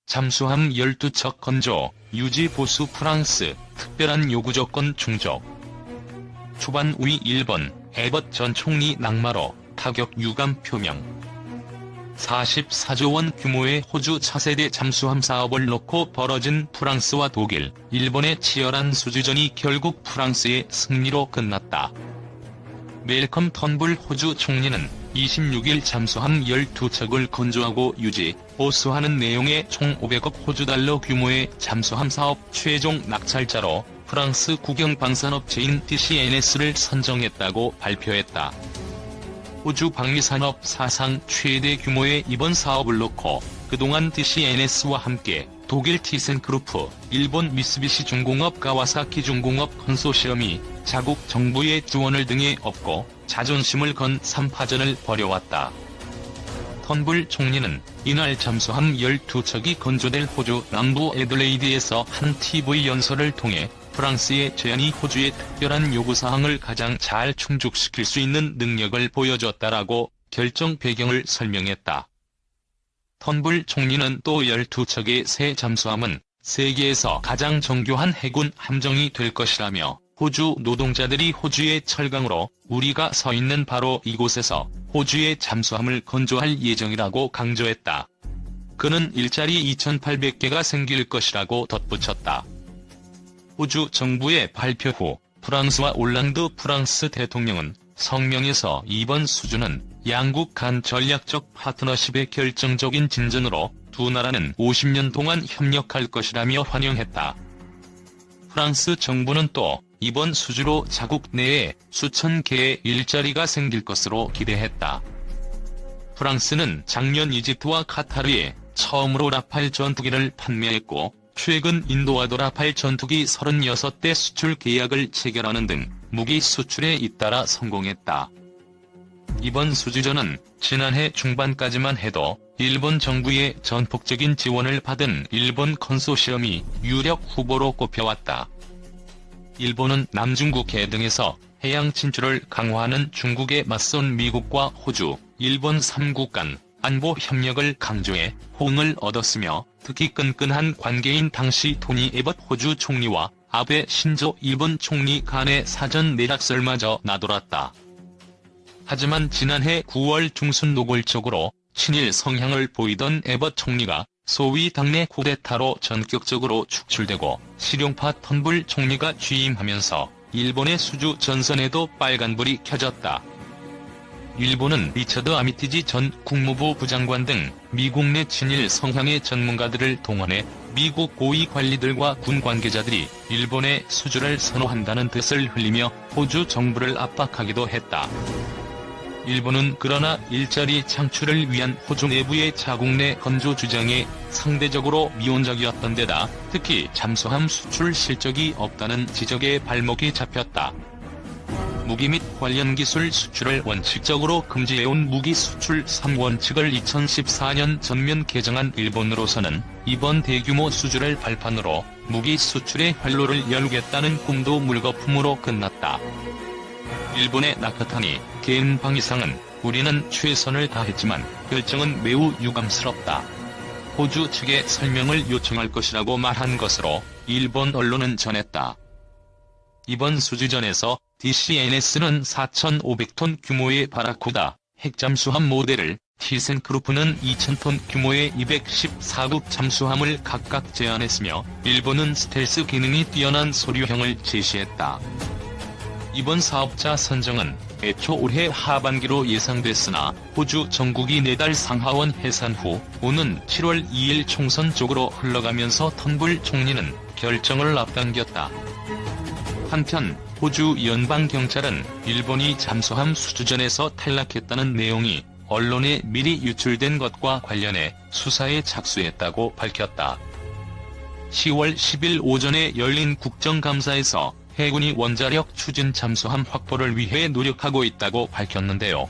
잠수함 12척 건조, 유지 보수 프랑스, 특별한 요구조건 충족. 초반 우위 일본, 에벗 전 총리 낙마로 타격 유감 표명. 44조 원 규모의 호주 차세대 잠수함 사업을 놓고 벌어진 프랑스와 독일, 일본의 치열한 수주전이 결국 프랑스의 승리로 끝났다. 멜컴 턴불 호주 총리는 26일 잠수함 12척을 건조하고 유지, 보수하는 내용의 총 500억 호주달러 규모의 잠수함 사업 최종 낙찰자로 프랑스 국영 방산업체인 DCNS를 선정했다고 발표했다. 호주 방위산업 사상 최대 규모의 이번 사업을 놓고 그동안 DCNS와 함께 독일 티센크루프, 일본 미쓰비시 중공업 가와사키 중공업 컨소시엄이 자국 정부의 지원을 등에 업고 자존심을 건 3파전을 벌여왔다. 턴불 총리는 이날 잠수함 12척이 건조될 호주 남부 애들레이드에서 한 TV 연설을 통해 프랑스의 제안이 호주의 특별한 요구사항을 가장 잘 충족시킬 수 있는 능력을 보여줬다라고 결정 배경을 설명했다. 턴불 총리는 또 12척의 새 잠수함은 세계에서 가장 정교한 해군 함정이 될 것이라며 호주 노동자들이 호주의 철강으로 우리가 서 있는 바로 이곳에서 호주의 잠수함을 건조할 예정이라고 강조했다. 그는 일자리 2,800개가 생길 것이라고 덧붙였다. 호주 정부의 발표 후 프랑스와 올랑드 프랑스 대통령은 성명에서 이번 수주는 양국 간 전략적 파트너십의 결정적인 진전으로 두 나라는 50년 동안 협력할 것이라며 환영했다. 프랑스 정부는 또 이번 수주로 자국 내에 수천 개의 일자리가 생길 것으로 기대했다. 프랑스는 작년 이집트와 카타르에 처음으로 라팔 전투기를 판매했고 최근 인도와도 라팔 전투기 36대 수출 계약을 체결하는 등 무기 수출에 잇따라 성공했다. 이번 수주전은 지난해 중반까지만 해도 일본 정부의 전폭적인 지원을 받은 일본 컨소시엄이 유력 후보로 꼽혀왔다. 일본은 남중국해 등에서 해양 진출을 강화하는 중국에 맞선 미국과 호주, 일본 3국 간 안보 협력을 강조해 호응을 얻었으며 특히 끈끈한 관계인 당시 토니 에벗 호주 총리와 아베 신조 일본 총리 간의 사전 내락설마저 나돌았다. 하지만 지난해 9월 중순 노골적으로 친일 성향을 보이던 에벗 총리가 소위 당내 쿠데타로 전격적으로 축출되고 실용파 턴불 총리가 취임하면서 일본의 수주 전선에도 빨간불이 켜졌다. 일본은 리처드 아미티지 전 국무부 부장관 등 미국 내 친일 성향의 전문가들을 동원해 미국 고위 관리들과 군 관계자들이 일본의 수주를 선호한다는 뜻을 흘리며 호주 정부를 압박하기도 했다. 일본은 그러나 일자리 창출을 위한 호주 내부의 자국 내 건조 주장에 상대적으로 미온적이었던 데다 특히 잠수함 수출 실적이 없다는 지적에 발목이 잡혔다. 무기 및 관련 기술 수출을 원칙적으로 금지해온 무기 수출 3원칙을 2014년 전면 개정한 일본으로서는 이번 대규모 수주를 발판으로 무기 수출의 활로를 열겠다는 꿈도 물거품으로 끝났다. 일본의 나카타니 개인 방위상은 우리는 최선을 다했지만 결정은 매우 유감스럽다. 호주 측에 설명을 요청할 것이라고 말한 것으로 일본 언론은 전했다. 이번 수주전에서 DCNS는 4,500톤 규모의 바라쿠다 핵잠수함 모델을, 티센크루프는 2,000톤 규모의 214급 잠수함을 각각 제안했으며 일본은 스텔스 기능이 뛰어난 소류형을 제시했다. 이번 사업자 선정은 애초 올해 하반기로 예상됐으나 호주 정국이 내달 상하원 해산 후 오는 7월 2일 총선 쪽으로 흘러가면서 턴불 총리는 결정을 앞당겼다. 한편 호주 연방경찰은 일본이 잠수함 수주전에서 탈락했다는 내용이 언론에 미리 유출된 것과 관련해 수사에 착수했다고 밝혔다. 10월 10일 오전에 열린 국정감사에서 해군이 원자력 추진 잠수함 확보를 위해 노력하고 있다고 밝혔는데요.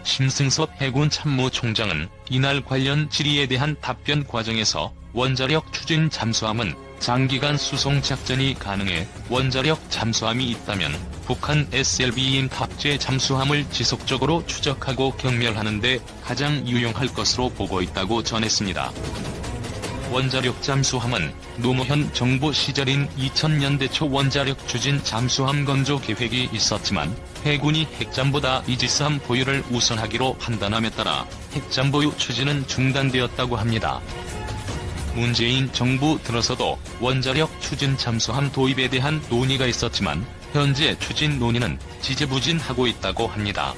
심승섭 해군 참모총장은 이날 관련 질의에 대한 답변 과정에서 원자력 추진 잠수함은 장기간 수송 작전이 가능해 원자력 잠수함이 있다면 북한 SLBM 탑재 잠수함을 지속적으로 추적하고 경멸하는 데 가장 유용할 것으로 보고 있다고 전했습니다. 원자력 잠수함은 노무현 정부 시절인 2000년대 초 원자력 추진 잠수함 건조 계획이 있었지만 해군이 핵잠보다 이지스함 보유를 우선하기로 판단함에 따라 핵잠 보유 추진은 중단되었다고 합니다. 문재인 정부 들어서도 원자력 추진 잠수함 도입에 대한 논의가 있었지만 현재 추진 논의는 지지부진하고 있다고 합니다.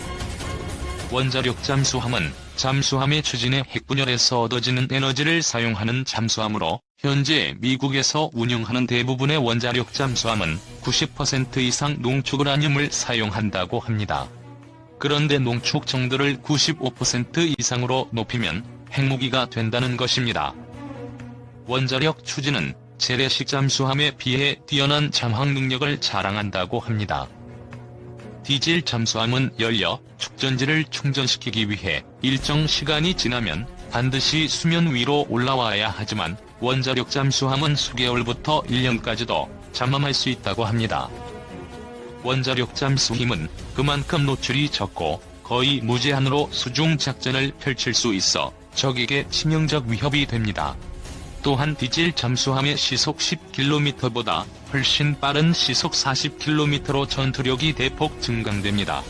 원자력 잠수함은 잠수함의 추진에 핵분열에서 얻어지는 에너지를 사용하는 잠수함으로 현재 미국에서 운영하는 대부분의 원자력 잠수함은 90% 이상 농축 우라늄을 사용한다고 합니다. 그런데 농축 정도를 95% 이상으로 높이면 핵무기가 된다는 것입니다. 원자력 추진은 재래식 잠수함에 비해 뛰어난 잠항 능력을 자랑한다고 합니다. 디젤 잠수함은 연료, 축전지를 충전시키기 위해 일정 시간이 지나면 반드시 수면 위로 올라와야 하지만 원자력 잠수함은 수개월부터 1년까지도 잠잠할 수 있다고 합니다. 원자력 잠수함은 그만큼 노출이 적고 거의 무제한으로 수중 작전을 펼칠 수 있어 적에게 치명적 위협이 됩니다. 또한 디젤 잠수함의 시속 10km보다 훨씬 빠른 시속 40km로 전투력이 대폭 증강됩니다.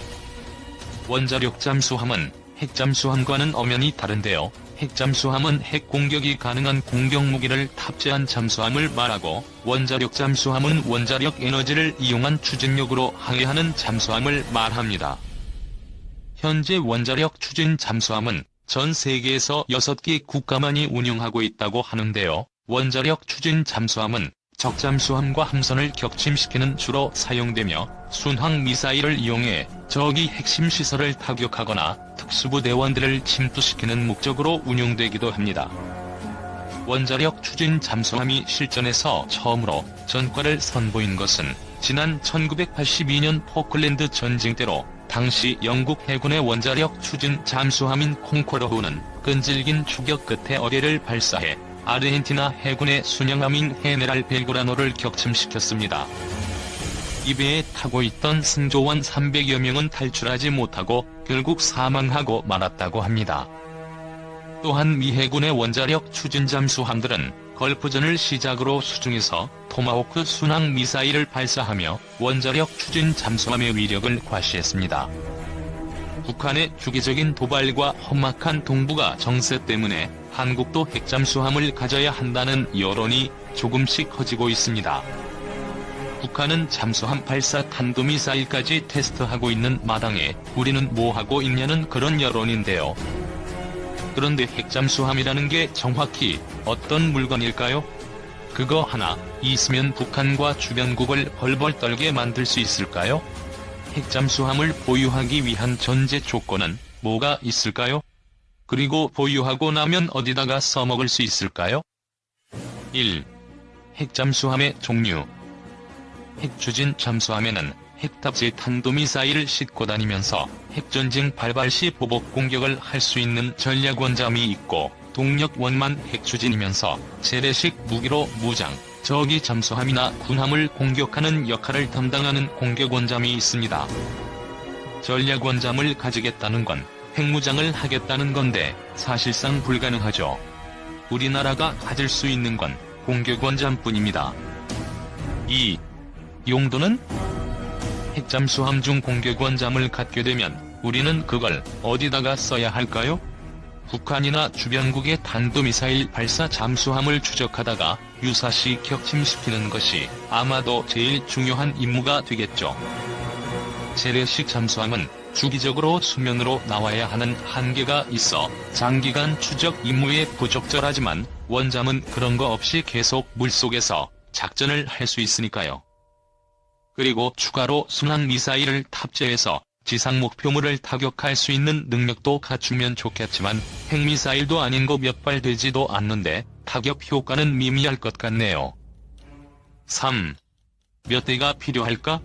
원자력 잠수함은 핵잠수함과는 엄연히 다른데요. 핵잠수함은 핵 공격이 가능한 공격무기를 탑재한 잠수함을 말하고 원자력 잠수함은 원자력 에너지를 이용한 추진력으로 항해하는 잠수함을 말합니다. 현재 원자력 추진 잠수함은 전 세계에서 6개 국가만이 운영하고 있다고 하는데요. 원자력 추진 잠수함은 적잠수함과 함선을 격침시키는 주로 사용되며 순항 미사일을 이용해 적이 핵심 시설을 타격하거나 특수부대원들을 침투시키는 목적으로 운용되기도 합니다. 원자력 추진 잠수함이 실전에서 처음으로 전과를 선보인 것은 지난 1982년 포클랜드 전쟁 때로 당시 영국 해군의 원자력 추진 잠수함인 콩코르호는 끈질긴 추격 끝에 어뢰를 발사해 아르헨티나 해군의 순양함인 헤네랄 벨그라노를 격침시켰습니다. 이 배에 타고 있던 승조원 300여 명은 탈출하지 못하고 결국 사망하고 말았다고 합니다. 또한 미 해군의 원자력 추진 잠수함들은 걸프전을 시작으로 수중에서 토마호크 순항 미사일을 발사하며 원자력 추진 잠수함의 위력을 과시했습니다. 북한의 주기적인 도발과 험악한 동북아 정세 때문에 한국도 핵잠수함을 가져야 한다는 여론이 조금씩 커지고 있습니다. 북한은 잠수함 발사 탄도미사일까지 테스트하고 있는 마당에 우리는 뭐 하고 있냐는 그런 여론인데요. 그런데 핵잠수함이라는 게 정확히 어떤 물건일까요? 그거 하나 있으면 북한과 주변국을 벌벌 떨게 만들 수 있을까요? 핵잠수함을 보유하기 위한 전제 조건은 뭐가 있을까요? 그리고 보유하고 나면 어디다가 써먹을 수 있을까요? 1. 핵잠수함의 종류. 핵추진 잠수함에는 핵탑재 탄도미사일을 싣고 다니면서 핵전쟁 발발 시 보복 공격을 할 수 있는 전략원잠이 있고 동력원만 핵추진이면서 재래식 무기로 무장, 적이 잠수함이나 군함을 공격하는 역할을 담당하는 공격원잠이 있습니다. 전략원잠을 가지겠다는 건 핵무장을 하겠다는 건데 사실상 불가능하죠. 우리나라가 가질 수 있는 건 공격원잠뿐입니다. 2. 용도는? 핵잠수함 중 공격원잠을 갖게 되면 우리는 그걸 어디다가 써야 할까요? 북한이나 주변국의 탄도미사일 발사 잠수함을 추적하다가 유사시 격침시키는 것이 아마도 제일 중요한 임무가 되겠죠. 재래식 잠수함은 주기적으로 수면으로 나와야 하는 한계가 있어 장기간 추적 임무에 부적절하지만 원잠은 그런 거 없이 계속 물속에서 작전을 할 수 있으니까요. 그리고 추가로 순항 미사일을 탑재해서 지상 목표물을 타격할 수 있는 능력도 갖추면 좋겠지만 핵미사일도 아닌 거 몇 발 되지도 않는데 타격 효과는 미미할 것 같네요. 3. 몇 대가 필요할까?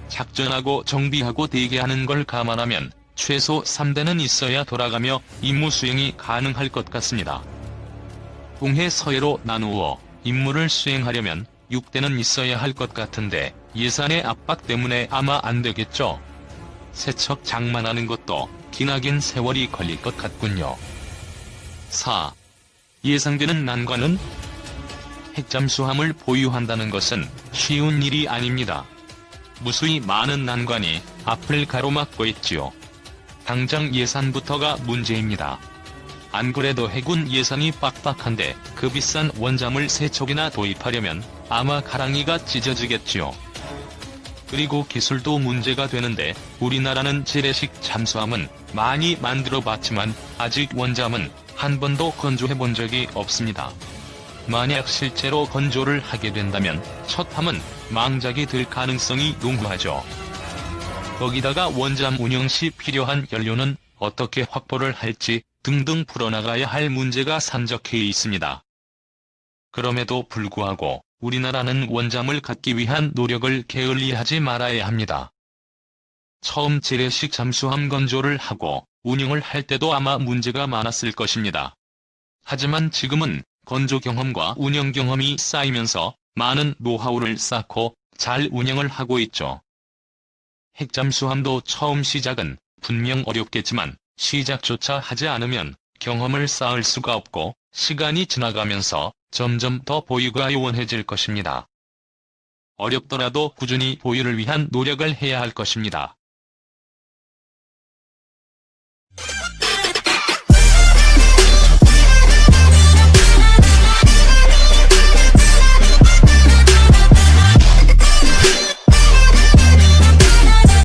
작전하고 정비하고 대기하는 걸 감안하면 최소 3대는 있어야 돌아가며 임무 수행이 가능할 것 같습니다. 동해 서해로 나누어 임무를 수행하려면 6대는 있어야 할 것 같은데 예산의 압박 때문에 아마 안 되겠죠. 세척 장만하는 것도 기나긴 세월이 걸릴 것 같군요. 4. 예상되는 난관은? 핵잠수함을 보유한다는 것은 쉬운 일이 아닙니다. 무수히 많은 난관이 앞을 가로막고 있지요. 당장 예산부터가 문제입니다. 안 그래도 해군 예산이 빡빡한데 그 비싼 원잠을 3척이나 도입하려면 아마 가랑이가 찢어지겠지요. 그리고 기술도 문제가 되는데 우리나라는 재래식 잠수함은 많이 만들어봤지만 아직 원잠은 한 번도 건조해본 적이 없습니다. 만약 실제로 건조를 하게 된다면 첫 함은 망작이 될 가능성이 농후하죠. 거기다가 원잠 운영 시 필요한 연료는 어떻게 확보를 할지 등등 풀어나가야 할 문제가 산적해 있습니다. 그럼에도 불구하고 우리나라는 원잠을 갖기 위한 노력을 게을리하지 말아야 합니다. 처음 재래식 잠수함 건조를 하고 운영을 할 때도 아마 문제가 많았을 것입니다. 하지만 지금은 건조 경험과 운영 경험이 쌓이면서 많은 노하우를 쌓고 잘 운영을 하고 있죠. 핵잠수함도 처음 시작은 분명 어렵겠지만 시작조차 하지 않으면 경험을 쌓을 수가 없고 시간이 지나가면서 점점 더 보유가 요원해질 것입니다. 어렵더라도 꾸준히 보유를 위한 노력을 해야 할 것입니다.